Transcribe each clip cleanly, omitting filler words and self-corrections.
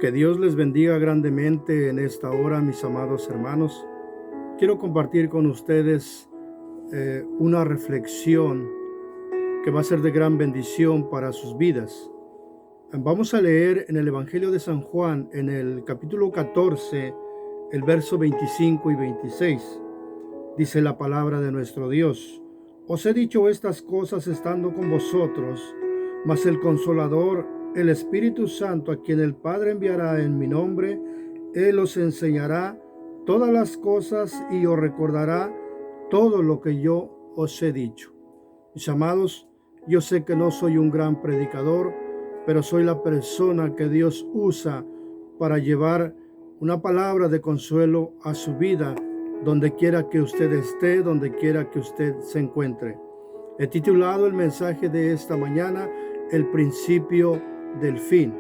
Que Dios les bendiga grandemente en esta hora, mis amados hermanos. Quiero compartir con ustedes una reflexión que va a ser de gran bendición para sus vidas. Vamos a leer en el Evangelio de San Juan, en el capítulo 14, el verso 25 y 26. Dice la palabra de nuestro Dios: Os he dicho estas cosas estando con vosotros, mas el Consolador, el Espíritu Santo, a quien el Padre enviará en mi nombre, Él os enseñará todas las cosas y os recordará todo lo que yo os he dicho. Mis amados, yo sé que no soy un gran predicador, pero soy la persona que Dios usa para llevar una palabra de consuelo a su vida, donde quiera que usted esté, donde quiera que usted se encuentre. He titulado el mensaje de esta mañana: El principio del fin.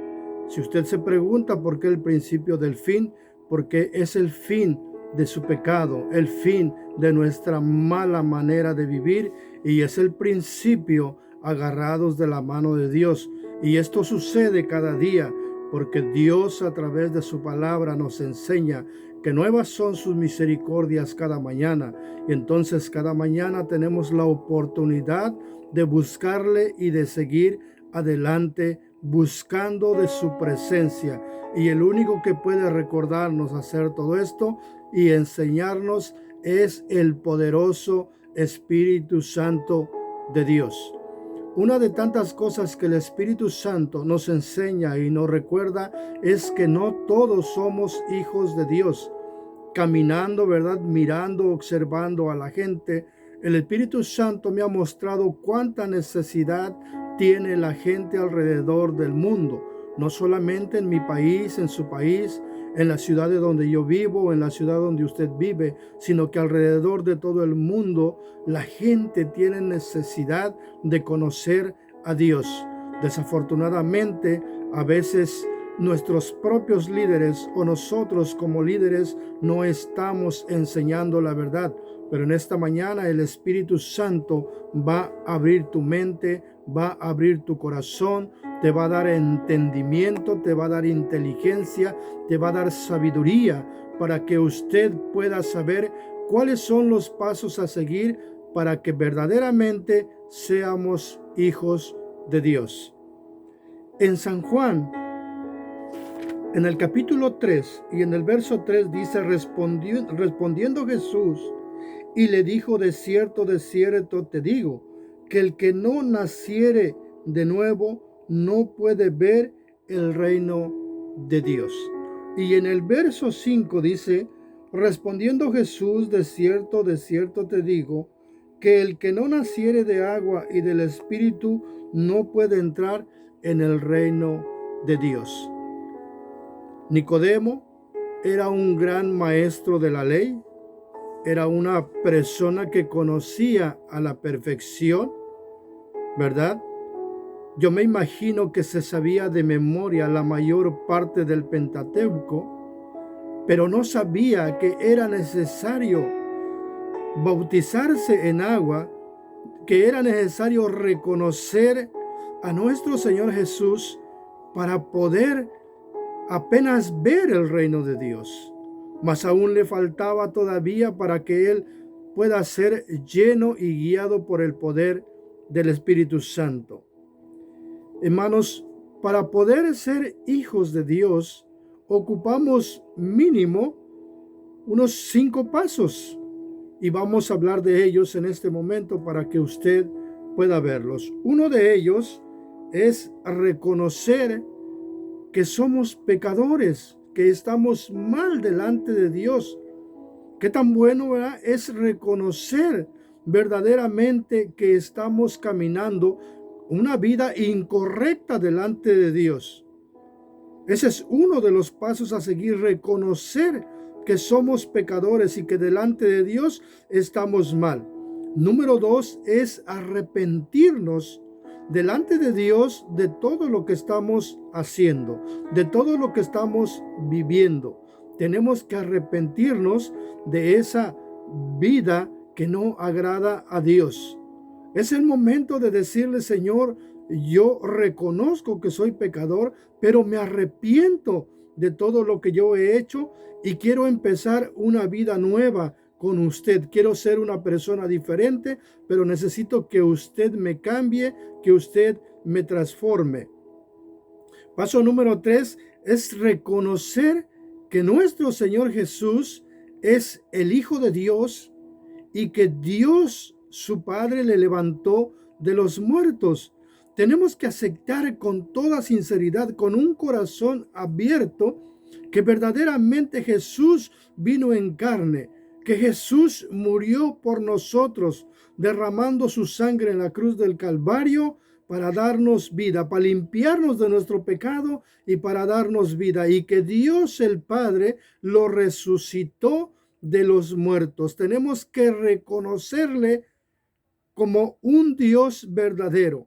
Si usted se pregunta por qué el principio del fin, porque es el fin de su pecado, el fin de nuestra mala manera de vivir, y es el principio agarrados de la mano de Dios. Y esto sucede cada día porque Dios, a través de su palabra, nos enseña que nuevas son sus misericordias cada mañana. Y entonces cada mañana tenemos la oportunidad de buscarle y de seguir adelante buscando de su presencia. Y el único que puede recordarnos hacer todo esto y enseñarnos es el poderoso Espíritu Santo de Dios. Una de tantas cosas que el Espíritu Santo nos enseña y nos recuerda es que no todos somos hijos de Dios. Caminando, ¿verdad? Mirando, observando a la gente, el Espíritu Santo me ha mostrado cuánta necesidad tiene la gente alrededor del mundo. No solamente en mi país, en su país, en la ciudad de donde yo vivo, en la ciudad donde usted vive, sino que alrededor de todo el mundo la gente tiene necesidad de conocer a Dios. Desafortunadamente, a veces nuestros propios líderes o nosotros como líderes no estamos enseñando la verdad. Pero en esta mañana el Espíritu Santo va a abrir tu mente, va a abrir tu corazón, te va a dar entendimiento, te va a dar inteligencia, te va a dar sabiduría para que usted pueda saber cuáles son los pasos a seguir para que verdaderamente seamos hijos de Dios. En San Juan, en el capítulo 3 y en el verso 3 dice: respondiendo Jesús y le dijo: de cierto te digo, que el que no naciere de nuevo no puede ver el reino de Dios. Y en el verso 5 dice: respondiendo Jesús, de cierto te digo, que el que no naciere de agua y del Espíritu no puede entrar en el reino de Dios. Nicodemo era un gran maestro de la ley, era una persona que conocía a la perfección, ¿verdad? Yo me imagino que se sabía de memoria la mayor parte del Pentateuco, pero no sabía que era necesario bautizarse en agua, que era necesario reconocer a nuestro Señor Jesús para poder apenas ver el reino de Dios. Mas aún le faltaba todavía para que él pueda ser lleno y guiado por el poder del Espíritu Santo. Hermanos, para poder ser hijos de Dios, ocupamos mínimo unos 5 pasos. Y vamos a hablar de ellos en este momento para que usted pueda verlos. Uno de ellos es reconocer que somos pecadores, que estamos mal delante de Dios. Qué tan bueno, ¿verdad?, es reconocer verdaderamente que estamos caminando una vida incorrecta delante de Dios. Ese es uno de los pasos a seguir: reconocer que somos pecadores y que delante de Dios estamos mal. Número 2 es arrepentirnos delante de Dios de todo lo que estamos haciendo, de todo lo que estamos viviendo. Tenemos que arrepentirnos de esa vida que no agrada a Dios. Es el momento de decirle: Señor, yo reconozco que soy pecador, pero me arrepiento de todo lo que yo he hecho y quiero empezar una vida nueva con usted. Quiero ser una persona diferente, pero necesito que usted me cambie, que usted me transforme. Paso número 3 es reconocer que nuestro Señor Jesús es el Hijo de Dios y que Dios, su Padre, le levantó de los muertos. Tenemos que aceptar con toda sinceridad, con un corazón abierto, que verdaderamente Jesús vino en carne, que Jesús murió por nosotros, derramando su sangre en la cruz del Calvario para darnos vida, para limpiarnos de nuestro pecado y para darnos vida, y que Dios el Padre lo resucitó de los muertos. Tenemos que reconocerle como un Dios verdadero.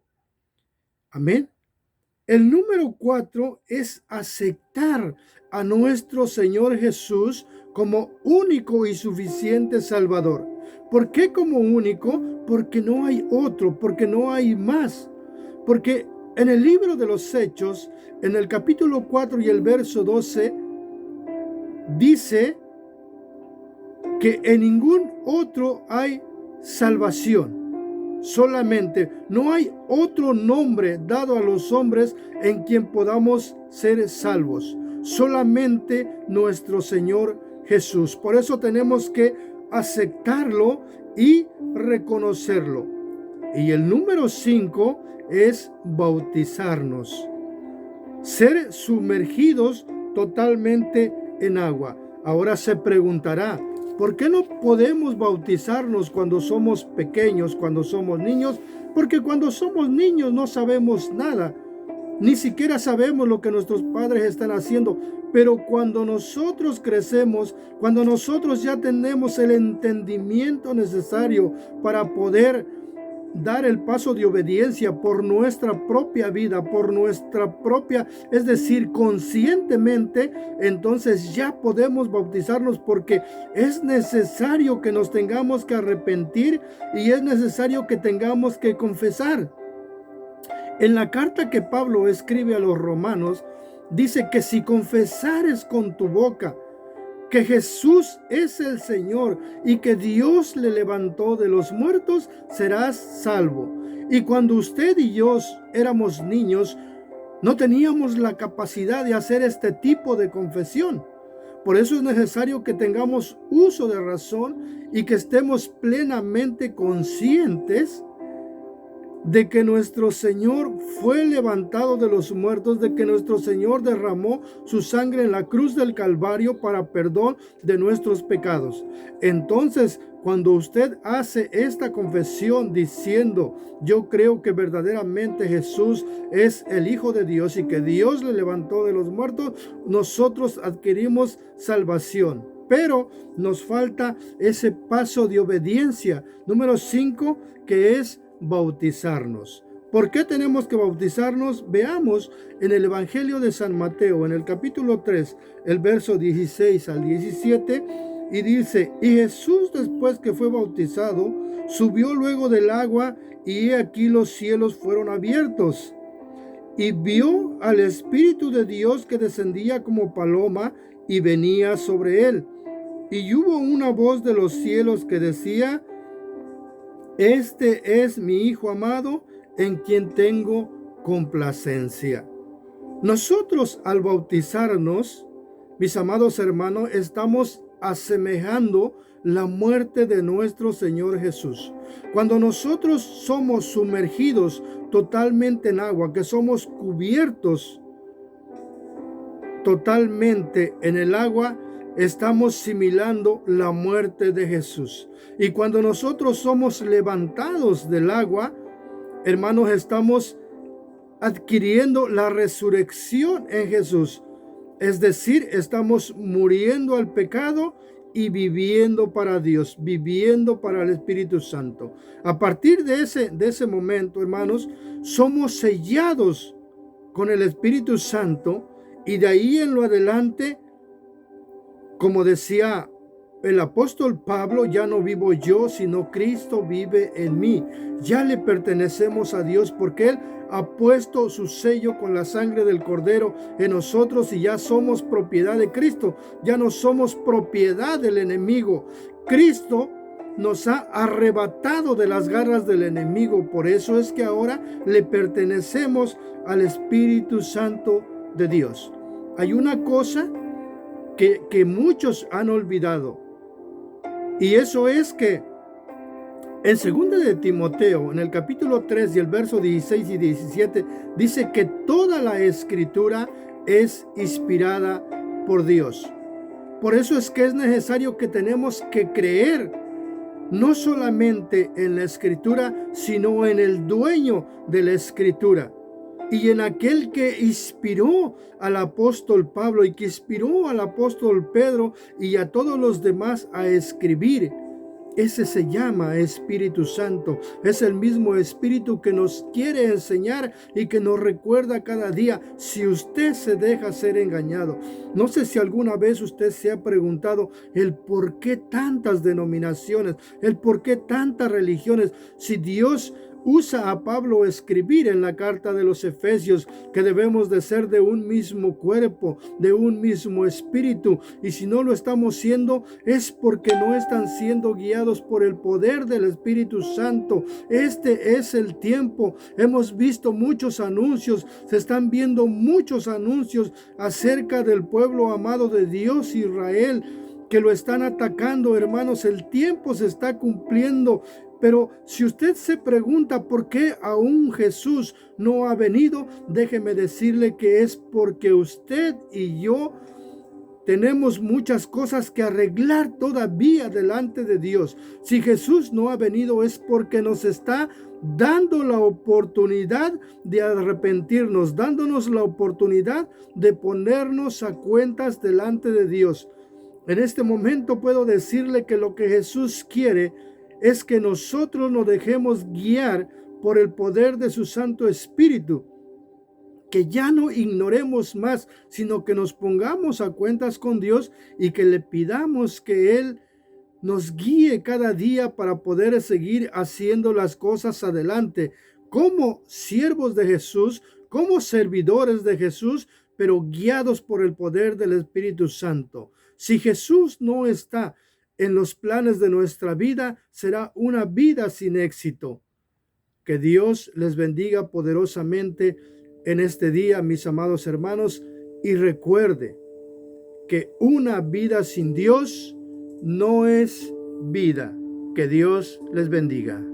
Amén. El número 4 es aceptar a nuestro Señor Jesús como único y suficiente Salvador. ¿Por qué como único? Porque no hay otro, porque no hay más. Porque en el libro de los Hechos, en el capítulo 4 y el verso 12, dice que en ningún otro hay salvación. Solamente no hay otro nombre dado a los hombres en quien podamos ser salvos. Solamente nuestro Señor Jesús. Por eso tenemos que aceptarlo y reconocerlo. Y el número 5 es bautizarnos. Ser sumergidos totalmente en agua. Ahora se preguntará, ¿por qué no podemos bautizarnos cuando somos pequeños, cuando somos niños? Porque cuando somos niños no sabemos nada. Ni siquiera sabemos lo que nuestros padres están haciendo. Pero cuando nosotros crecemos, cuando nosotros ya tenemos el entendimiento necesario para poder dar el paso de obediencia por nuestra propia vida, por nuestra propia, es decir, conscientemente, entonces ya podemos bautizarnos, porque es necesario que nos tengamos que arrepentir y es necesario que tengamos que confesar. En la carta que Pablo escribe a los romanos, dice que si confesares con tu boca que Jesús es el Señor y que Dios le levantó de los muertos, serás salvo. Y cuando usted y yo éramos niños, no teníamos la capacidad de hacer este tipo de confesión. Por eso es necesario que tengamos uso de razón y que estemos plenamente conscientes de que nuestro Señor fue levantado de los muertos, de que nuestro Señor derramó su sangre en la cruz del Calvario para perdón de nuestros pecados. Entonces, cuando usted hace esta confesión diciendo, yo creo que verdaderamente Jesús es el Hijo de Dios y que Dios le levantó de los muertos, nosotros adquirimos salvación. Pero nos falta ese paso de obediencia. Número 5, que es bautizarnos. ¿Por qué tenemos que bautizarnos? Veamos en el Evangelio de San Mateo, en el capítulo 3, el verso 16 al 17, y dice, y Jesús, después que fue bautizado, subió luego del agua, y he aquí los cielos fueron abiertos, y vio al Espíritu de Dios que descendía como paloma y venía sobre él. Y hubo una voz de los cielos que decía, este es mi Hijo amado, en quien tengo complacencia. Nosotros al bautizarnos, mis amados hermanos, estamos asemejando la muerte de nuestro Señor Jesús. Cuando nosotros somos sumergidos totalmente en agua, que somos cubiertos totalmente en el agua, estamos similando la muerte de Jesús. Y cuando nosotros somos levantados del agua, hermanos, estamos adquiriendo la resurrección en Jesús. Es decir, estamos muriendo al pecado y viviendo para Dios, viviendo para el Espíritu Santo. A partir de ese momento, hermanos, somos sellados con el Espíritu Santo, y de ahí en lo adelante, como decía el apóstol Pablo, ya no vivo yo, sino Cristo vive en mí. Ya le pertenecemos a Dios porque Él ha puesto su sello con la sangre del Cordero en nosotros y ya somos propiedad de Cristo. Ya no somos propiedad del enemigo. Cristo nos ha arrebatado de las garras del enemigo. Por eso es que ahora le pertenecemos al Espíritu Santo de Dios. Hay una cosa que muchos han olvidado, y eso es que en 2 de Timoteo, en el capítulo 3 y el verso 16 y 17, dice que toda la escritura es inspirada por Dios. Por eso es que es necesario que tenemos que creer no solamente en la escritura, sino en el dueño de la escritura y en aquel que inspiró al apóstol Pablo y que inspiró al apóstol Pedro y a todos los demás a escribir. Ese se llama Espíritu Santo. Es el mismo Espíritu que nos quiere enseñar y que nos recuerda cada día si usted se deja ser engañado. No sé si alguna vez usted se ha preguntado el por qué tantas denominaciones, el por qué tantas religiones, si Dios usa a Pablo escribir en la carta de los Efesios que debemos de ser de un mismo cuerpo, de un mismo espíritu, y si no lo estamos siendo es porque no están siendo guiados por el poder del Espíritu Santo. Este es el tiempo. Hemos visto muchos anuncios, se están viendo muchos anuncios acerca del pueblo amado de Dios, Israel, que lo están atacando, hermanos. El tiempo se está cumpliendo. Pero si usted se pregunta por qué aún Jesús no ha venido, déjeme decirle que es porque usted y yo tenemos muchas cosas que arreglar todavía delante de Dios. Si Jesús no ha venido es porque nos está dando la oportunidad de arrepentirnos, dándonos la oportunidad de ponernos a cuentas delante de Dios. En este momento puedo decirle que lo que Jesús quiere es que nosotros nos dejemos guiar por el poder de su Santo Espíritu, que ya no ignoremos más, sino que nos pongamos a cuentas con Dios y que le pidamos que Él nos guíe cada día para poder seguir haciendo las cosas adelante, como siervos de Jesús, como servidores de Jesús, pero guiados por el poder del Espíritu Santo. Si Jesús no está en los planes de nuestra vida, será una vida sin éxito. Que Dios les bendiga poderosamente en este día, mis amados hermanos, y recuerde que una vida sin Dios no es vida. Que Dios les bendiga.